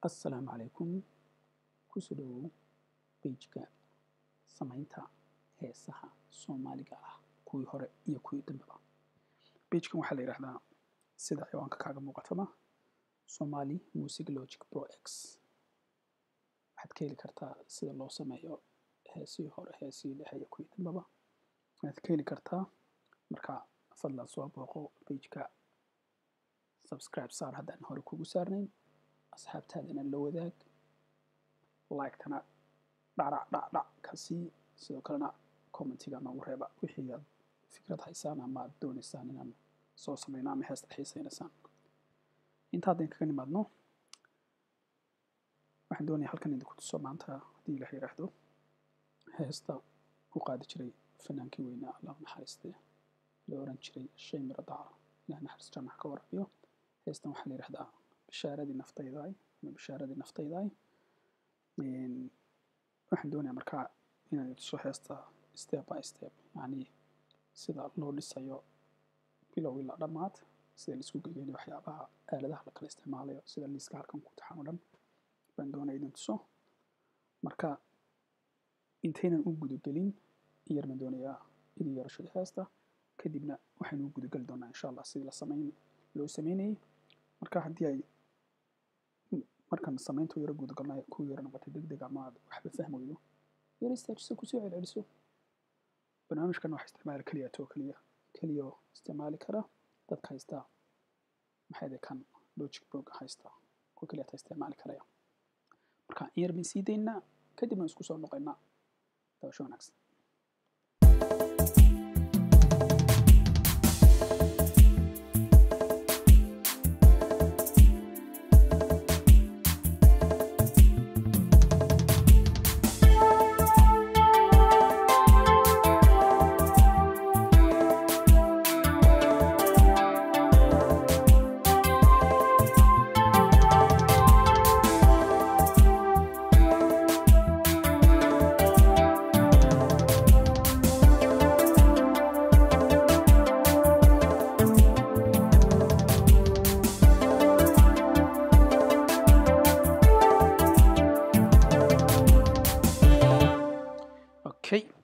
Assalaamu calaykum. Ku soo dhawow page-ka samaynta heesaha Soomaaliga ah kuwii hore iyo kuwii dambeba. Page-kan waxaa la yiraahdaa sida ciwaanka kaaga muuqataba Somali Music Logic Pro X. waxaad ka heli kartaa sida loo sameeyo heesihii hore, heesihii dhexe iyo kuwii dambeba. waxaad ka heli kartaa marka fadlan soo booqo page-ka, subscribe saar haddaan hore kugu saarnayn, asxaabtaadana la wadaag, like-tana dhac ka sii, sidoo kalena commentiga noogu reeba wixii aad fikrad haysaan ama aad doonaysaan inaan soo sameyno ama heesta xiisaynaysaan. inta haddaan kaga nimaadno, waxaan doonayaa halkan idinku tuso maanta haddii ilaah yiraahdo heesta u qaadi jiray fanaankii weynaa Allah naxariistee la oran jiray Shay Miro Dacar, ilaah naxariis jannaha ka waraabiyo. heestan waxaa la yiraahdaa bishaaradii naftaydaay ama bishaaradii naftaydaay. waxaan doonayaa markaa inaan tuso heesta step by step, yacni sida loo dhisayo bilow ilaa dhammaad, sida la isku geynayo waxyaabaha aaladaha la kala isticmaalayo, sida liiska halkan ku taxan oo dhan baan doonayaa idin tuso. marka intaynan u gudagelin yar baan doonayaa idin yarashada heesta, kadibna waxaynu u gudagali doonaa insha Allah sidii loo sameynayay. marka haddii ay markaan samaynta yara gudagalnay ku yara noqotay degdeg ama aad waxba fahmi weydo, yara istaajiso ku soo celceliso. barnaamijkan waxaa isticmaali kaliya isticmaali kara dadka haysta maxay kan Logic Pro haysta oo kaliya isticmaali karaya. marka yar baan sii daynaa, kadibna isku soo noqoynaa. daawasho wanaagsan.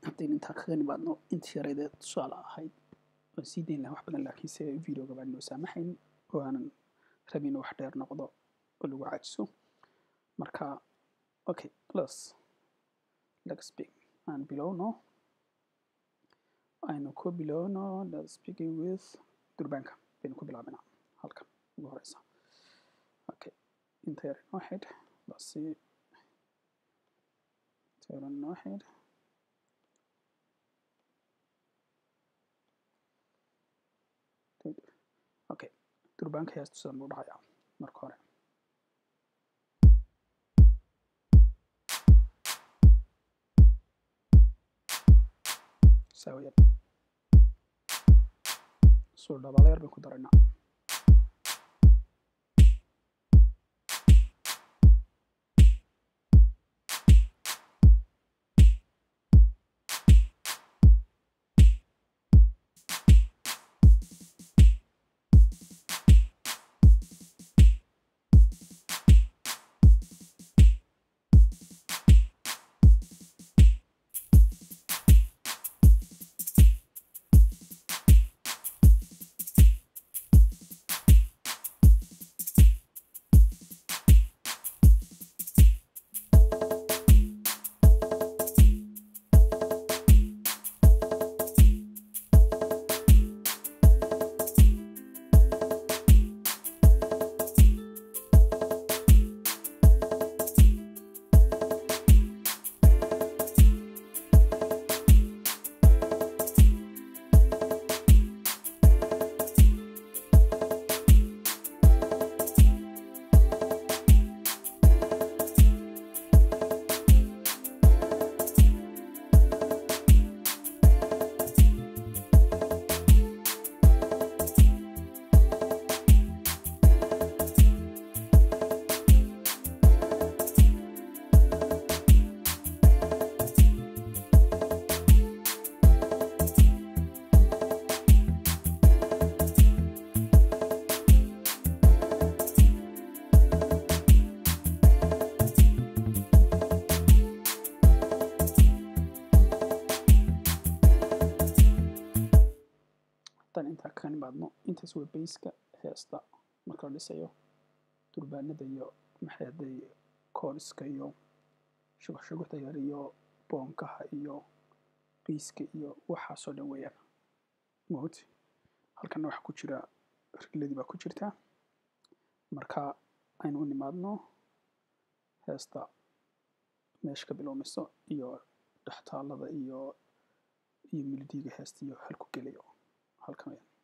haddaynu intaa kaga nimaadno intii yareedee tusaale ahayd waan sii dayn lahaa wax badan, laakiin se videoga baan noo saamaxayn oo aanan rabin wax dheer noqdo oo lagu caajiso. marka okay, let's begin. aan bilowno, aynu ku bilowno. let's begin with durbaanka baynu ku bilaabinaa halkan ugu horeysa. okay, inta yar inoo xidh, okay, durbaanka heestu sidan buu dhacayaa. marka hore sawir soo dhawaale yar baan ku daraynaa. intaa ka nimaadno intaas waa bayska heesta marka la dhisayo durbaanada iyo maxayday kooriska iyo shubaxda yar iyo boonkaha iyo bayska iyo waxaasoo dhan weeyaan mood halkana waxa ku jira riladii baa ku jirta marka aynu u nimaadno heesta meesha ka bilowmayso iyo dhaxtaalada iyo melodiga heesta iyo halku gelayo halkan weeyaan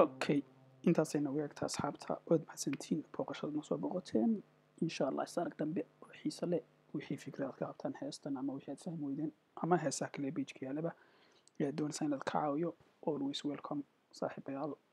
okay intaasayna weegta asxaabta ood mahadsantiin booqashada noo soo boqoteen insha allah isarag dambe oo xiiso leh wixii fikrad ka qabtaan heestan ama wixii aad fahmi weydeen ama heesaha kale page-ka yaalaba ee doonaysa inaad ka caawiyo always welcome saaxiibayaal